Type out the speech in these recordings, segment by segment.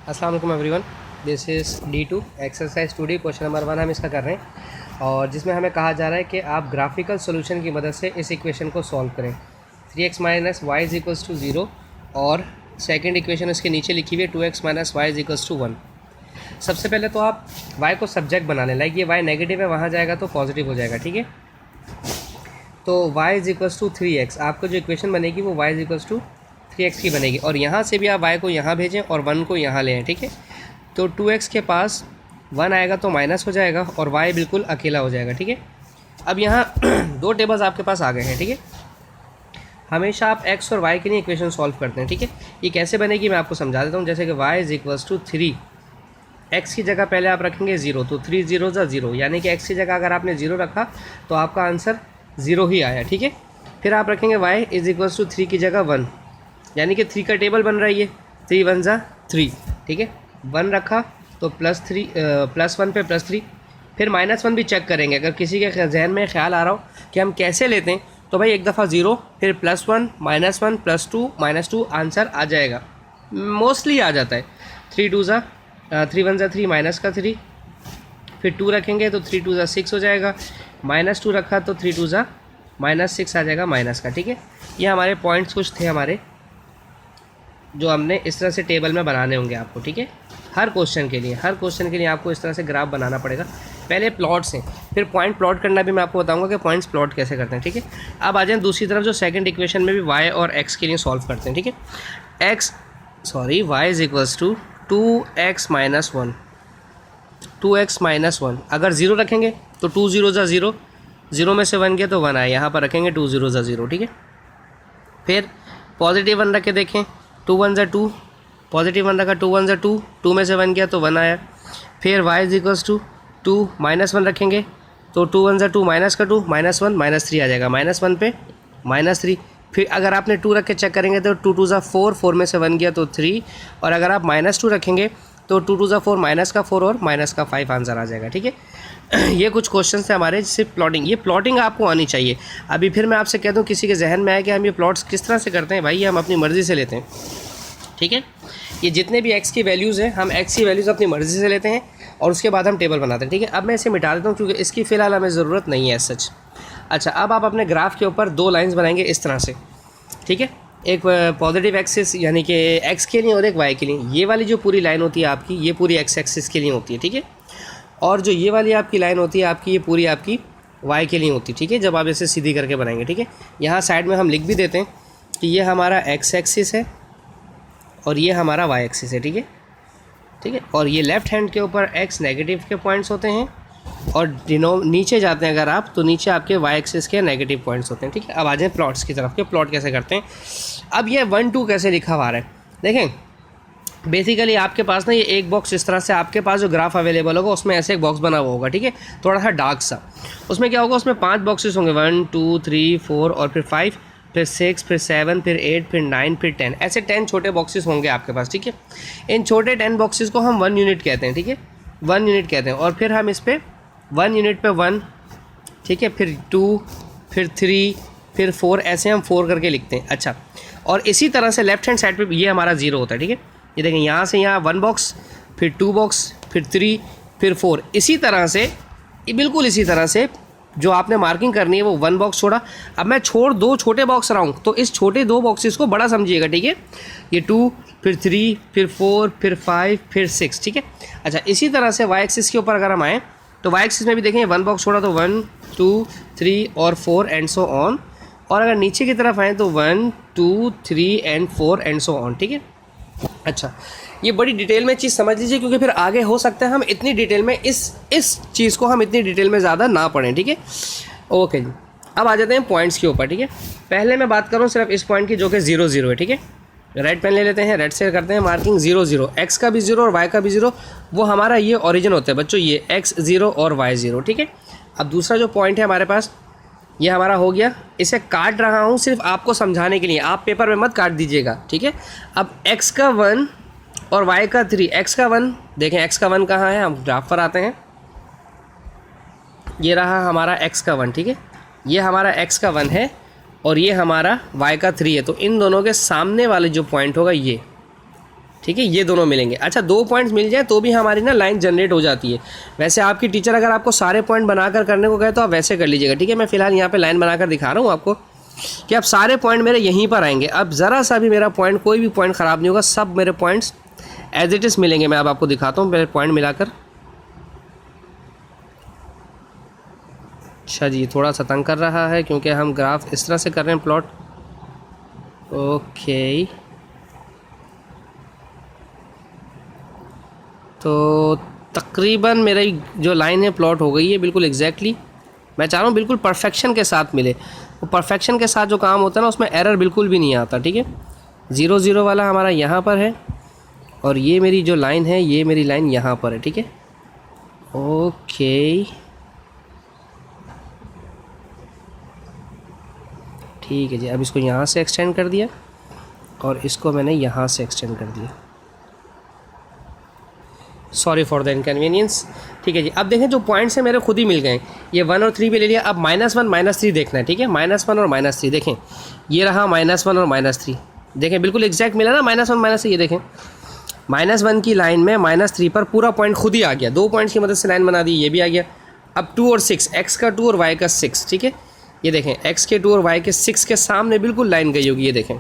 अस्सलाम वालेकुम everyone, this is D2 exercise 2D question number 1 हम इसका कर रहे हैं और जिसमें हमें कहा जा रहा है कि आप ग्राफिकल सॉल्यूशन की मदद से इस इक्वेशन को सॉल्व करें। 3x minus y is equals to 0 और सेकंड इक्वेशन उसके नीचे लिखी हुई है 2x minus y is equals to 1। सबसे पहले तो आप y को सब्जेक्ट बना लें, लाइक ये y नेगेटिव है, वहाँ जाएगा तो पॉजिटिव हो जाएगा, ठीक है। तो y is equals to 3x, आपको जो इक्वेशन बनेगी वो y is equals to 3x की बनेगी और यहाँ से भी आप y को यहाँ भेजें और 1 को यहाँ लें, ठीक है। तो 2x के पास 1 आएगा तो माइनस हो जाएगा और y बिल्कुल अकेला हो जाएगा, ठीक है। अब यहाँ दो टेबल्स आपके पास आ गए हैं, ठीक है। हमेशा आप x और y के लिए इक्वेशन सॉल्व करते हैं, ठीक है। ये कैसे बनेगी मैं आपको समझा देता हूँ। जैसे कि y is equals to 3, x की जगह पहले आप रखेंगे 0, तो 3 0 ज़ा 0, यानी कि x की जगह अगर आपने 0 रखा तो आपका आंसर 0 ही आया, ठीक है। फिर आप रखेंगे y इज इक्वल्स टू 3 की जगह 1, यानी कि 3 का टेबल बन रहा है ये 3 1 ज़ा 3, ठीक है। 1 रखा तो +1 पे +3, फिर -1 भी चेक करेंगे। अगर किसी के जहन में ख्याल आ रहा हो कि हम कैसे लेते हैं तो भाई एक दफ़ा 0 फिर +1 -1 +2 -2 आंसर आ जाएगा, मोस्टली आ जाता है। 3 2 ज़ा 3 1 ज़ा 3 माइनस का 3, फिर 2 रखेंगे तो 3 2 ज़ा 6 हो जाएगा, -2 रखा तो 3 2 ज़ा -6 आ जाएगा माइनस का, ठीक है। ये हमारे पॉइंट्स कुछ थे हमारे जो हमने इस तरह से टेबल में बनाने होंगे आपको, ठीक है। हर क्वेश्चन के लिए आपको इस तरह से ग्राफ बनाना पड़ेगा। पहले प्लॉट्स हैं, फिर पॉइंट प्लॉट करना भी मैं आपको बताऊंगा कि पॉइंट्स प्लॉट कैसे करते हैं, ठीक है। अब आ जाएं दूसरी तरफ, जो सेकंड इक्वेशन में भी y और x के लिए सॉल्व करते हैं, ठीक है। y is equals to 2x minus 1, 2x minus 1। अगर 0 रखेंगे तो 2 0 ज़ा 0, 0 में से 1 गया तो 1 आया, यहाँ पर रखेंगे 2 0 ज़ा 0, ठीक है। फिर पॉजिटिव 1 रख के देखें, 2 1 ज़ा 2, पॉजिटिव 1 रखा, 2 1 ज़ा 2, 2 में से 1 गया तो 1 आया। फिर y इज इक्वल्स टू 2 -1 रखेंगे तो 2 1 ज़ा 2 माइनस का 2 -1 -3 आ जाएगा, -1 पे -3। फिर अगर आपने 2 रख के चेक करेंगे तो 2 2 ज़ा 4, 4 में से 1 गया तो 3, और अगर आप -2 रखेंगे तो 2 2 ज़ा 4 माइनस का 4 और माइनस का 5 आंसर आ जाएगा, ठीक है। ये कुछ क्वेश्चन थे हमारे, सिर्फ प्लॉटिंग, ये प्लॉटिंग आपको आनी चाहिए। अभी फिर मैं आपसे कहता हूँ किसी के जहन में आए कि हम ये प्लॉट्स किस तरह से करते हैं, भाई ये हम अपनी मर्ज़ी से लेते हैं, ठीक है। ये जितने भी x की वैल्यूज़ हैं हम x की वैल्यूज़ अपनी मर्ज़ी से लेते हैं और उसके बाद हम टेबल बनाते हैं, ठीक है। अब मैं इसे मिटा देता हूँ क्योंकि इसकी फ़िलहाल हमें ज़रूरत नहीं है सच। अच्छा, अब आप अपने ग्राफ के ऊपर 2 लाइंस बनाएंगे इस तरह से, ठीक है। एक पॉजिटिव एक्सिस यानी कि x के लिए और एक y के लिए। ये वाली जो पूरी लाइन होती है आपकी, ये पूरी x एक्सिस के लिए होती है, ठीक है। और जो ये वाली आपकी लाइन होती है आपकी, ये पूरी आपकी y के लिए होती है, ठीक है। जब आप इसे सीधी करके बनाएंगे, ठीक है। यहाँ साइड में हम लिख भी देते हैं कि ये हमारा x एक्सिस है और ये हमारा y एक्सिस है, ठीक है, ठीक है। और ये लेफ़्ट हैंड के ऊपर x नेगेटिव के पॉइंट्स होते हैं और नीचे जाते हैं अगर आप तो नीचे आपके y एक्सिस के नेगेटिव पॉइंट्स होते हैं, ठीक है। अब आ जाएं प्लॉट्स की तरफ के प्लॉट कैसे करते हैं। अब ये 1 2 कैसे लिखा हुआ है देखें। बेसिकली आपके पास ना ये एक बॉक्स इस तरह से, आपके पास जो ग्राफ अवेलेबल होगा उसमें ऐसे एक बॉक्स बना हुआ होगा, ठीक है, थोड़ा सा डार्क सा। उसमें क्या होगा, उसमें 5 बॉक्सेस होंगे, 1 2 3 4 और फिर 5, फिर 6, फिर 7, फिर 8, फिर 9, फिर 10, ऐसे 10 छोटे बॉक्सेस होंगे आपके पास, ठीक है। इन छोटे 10 बॉक्सेस को हम 1 यूनिट कहते हैं, ठीक है, 1 यूनिट कहते हैं। और फिर हम इस पर 1 यूनिट पे 1, ठीक है, फिर 2, फिर 3, फिर 4, ऐसे हम 4 करके लिखते हैं। अच्छा, और इसी तरह से लेफ्ट हैंड साइड पे ये हमारा 0 होता है, ठीक है। ये देखें, यहाँ से यहाँ 1 बॉक्स, फिर 2 बॉक्स, फिर 3, फिर 4, इसी तरह से, बिल्कुल इसी तरह से जो आपने मार्किंग करनी है वो 1 बॉक्स छोड़ा। अब मैं 2 छोटे बॉक्स रहा हूँ तो इस छोटे 2 बॉक्सेस को बड़ा समझिएगा, ठीक है। ये 2, फिर 3, फिर 4, फिर 5, फिर 6, ठीक है। अच्छा, इसी तरह से y एक्सिस के ऊपर अगर हम आएँ तो y एक्सिस में भी देखें 1 बॉक्स छोड़ा तो 1 2 3 और 4 एंड सो ऑन। और अगर नीचे की तरफ आएँ तो 1 2 3 एंड 4 एंड सो ऑन, ठीक है। अच्छा, ये बड़ी डिटेल में चीज़ समझ लीजिए क्योंकि फिर आगे हो सकता है हम इतनी डिटेल में इस चीज़ को हम इतनी डिटेल में ज़्यादा ना पढ़ें, ठीक है। ओके जी, अब आ जाते हैं पॉइंट्स के ऊपर, ठीक है। पहले मैं बात करूँ सिर्फ इस पॉइंट की जो कि 0 0 है, ठीक है। रेड पेन ले लेते हैं, रेड से करते हैं मार्किंग 0 0, x का भी 0 और y का भी 0, वो हमारा ये ओरिजिन होता है बच्चों, ये x 0 और y 0, ठीक है। अब दूसरा जो पॉइंट है हमारे पास, ये हमारा हो गया। इसे काट रहा हूँ सिर्फ आपको समझाने के लिए, आप पेपर में मत काट दीजिएगा, ठीक है। अब x का 1 और y का 3, x का 1 देखें, x का 1 कहाँ है, हम ग्राफ पर आते हैं, ये रहा हमारा x का 1, ठीक है। ये हमारा x का 1 है और ये हमारा y का 3 है, तो इन दोनों के सामने वाले जो पॉइंट होगा ये, ठीक है, ये दोनों मिलेंगे। अच्छा 2 पॉइंट्स मिल जाए तो भी हमारी ना लाइन जनरेट हो जाती है। वैसे आपकी टीचर अगर आपको सारे पॉइंट बनाकर करने को कहे तो आप वैसे कर लीजिएगा, ठीक है। मैं फ़िलहाल यहाँ पे लाइन बनाकर दिखा रहा हूँ आपको कि अब सारे पॉइंट मेरे यहीं पर आएंगे। अब ज़रा सा भी मेरा पॉइंट, कोई भी पॉइंट ख़राब नहीं होगा, सब मेरे पॉइंट्स एज इट इज़ मिलेंगे। मैं अब आपको दिखाता हूँ मेरे पॉइंट मिलाकर। अच्छा जी, थोड़ा सा तंग कर रहा है क्योंकि हम ग्राफ इस तरह से कर रहे हैं प्लॉट। ओके, तो तकरीबन मेरी जो लाइन है प्लॉट हो गई है बिल्कुल एग्जैक्टली। मैं चाह रहा हूँ बिल्कुल परफेक्शन के साथ मिले। वो परफेक्शन के साथ जो काम होता है ना उसमें एरर बिल्कुल भी नहीं आता, ठीक है। 0 0 वाला हमारा यहाँ पर है और ये मेरी जो लाइन है ये मेरी लाइन यहाँ पर है, ठीक है। ओके, ठीक है जी। अब इसको यहाँ से एक्सटेंड कर दिया और इसको मैंने यहाँ से एक्सटेंड कर दिया। सॉरी फॉर द इनकन्वीनियंस, ठीक है जी। अब देखें जो पॉइंट्स हैं मेरे खुद ही मिल गए। ये 1 और 3 पे ले लिया। अब -1 -3 देखना है, ठीक है। -1 और -3 देखें, ये रहा -1 और -3 देखें, बिल्कुल एग्जैक्ट मिला ना -1 -3। ये देखें -1 की लाइन में -3 पर पूरा पॉइंट खुद ही आ गया। 2 पॉइंट्स की मदद से लाइन बना दी, ये भी आ गया। अब 2 और 6, x का 2 और y का 6, ठीक है। ये देखें x के 2 और y के 6 के सामने बिल्कुल लाइन गई होगी। ये देखें,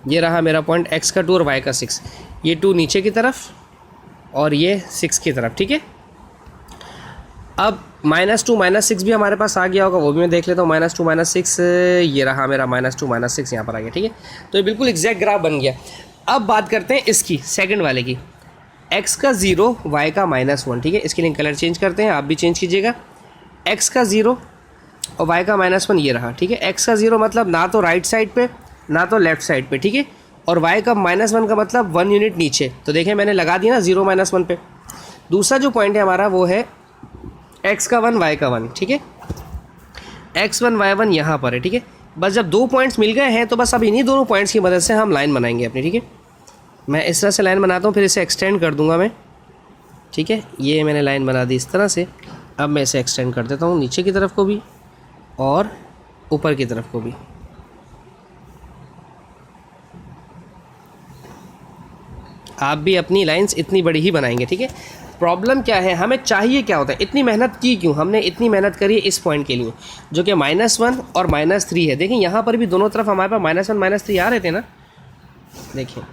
ये रहा मेरा पॉइंट x का 2 और y का 6। ये 2 नीचे की तरफ और ये 6 की तरफ, ठीक है। अब -2 -6 भी हमारे पास आ गया होगा, वो भी मैं देख लेता हूँ। -2 -6, ये रहा मेरा -2 -6 यहाँ पर आ गया, ठीक है। तो ये बिल्कुल एग्जैक्ट ग्राफ बन गया। अब बात करते हैं इसकी सेकंड वाले की, x का 0 y का -1, ठीक है। इसके लिए कलर चेंज करते हैं, आप भी चेंज कीजिएगा। x का 0 और y का -1 ये रहा, ठीक है। x का 0 मतलब ना तो राइट साइड पे ना तो लेफ्ट साइड पे, ठीक है। और y का -1 का मतलब 1 यूनिट नीचे। तो देखें मैंने लगा दिया ना 0 -1 पे। दूसरा जो पॉइंट है हमारा वो है x का 1 y का 1, ठीक है। x1 y1 यहाँ पर है, ठीक है। बस जब 2 पॉइंट्स मिल गए हैं तो बस अब इन्हीं दोनों पॉइंट्स की मदद से हम लाइन बनाएंगे अपनी, ठीक है। मैं इस तरह से लाइन बनाता हूँ, फिर इसे एक्सटेंड कर दूँगा मैं, ठीक है। ये मैंने लाइन बना दी इस तरह से। अब मैं इसे एक्सटेंड कर देता हूँ नीचे की तरफ को भी और ऊपर की तरफ को भी। आप भी अपनी लाइंस इतनी बड़ी ही बनाएंगे, ठीक है। प्रॉब्लम क्या है, हमें चाहिए क्या होता है, इतनी मेहनत की क्यों, हमने इतनी मेहनत करी है इस पॉइंट के लिए जो कि -1 और -3 है। देखिए यहाँ पर भी दोनों तरफ हमारे पास -1 -3 आ रहे थे ना। देखिए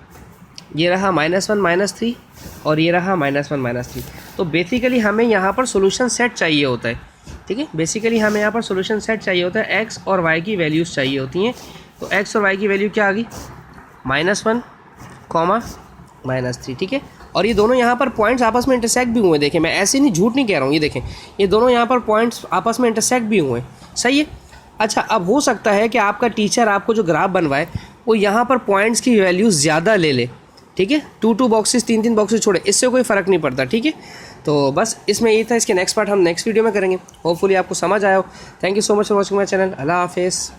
ये रहा -1 -3 और ये रहा -1 -3। तो बेसिकली हमें यहाँ पर सोल्यूशन सेट चाहिए होता है, ठीक है। बेसिकली हमें यहाँ पर सोल्यूशन सेट चाहिए होता है, x और y की वैल्यूज़ चाहिए होती हैं। तो x और y की वैल्यू क्या आ गई, -1, -3, ठीक है। और ये दोनों यहाँ पर पॉइंट्स आपस में इंटरसेक्ट भी हुए। देखें मैं ऐसे नहीं, झूठ नहीं कह रहा हूँ, ये देखें ये दोनों यहाँ पर पॉइंट्स आपस में इंटरसेक्ट भी हुए, सही है। अच्छा अब हो सकता है कि आपका टीचर आपको जो ग्राफ बनवाए वो यहाँ पर पॉइंट्स की वैल्यूज़ ज़्यादा ले ले, ठीक है। 2 बॉक्सेस 3 बॉक्सेस छोड़े, इससे कोई फ़र्क नहीं पड़ता, ठीक है। तो बस इसमें ये था। इसके नेक्स्ट पार्ट हम नेक्स्ट वीडियो में करेंगे। होपफुली आपको समझ आया हो। Thank you so much for watching my channel. अल्लाह हाफिज़।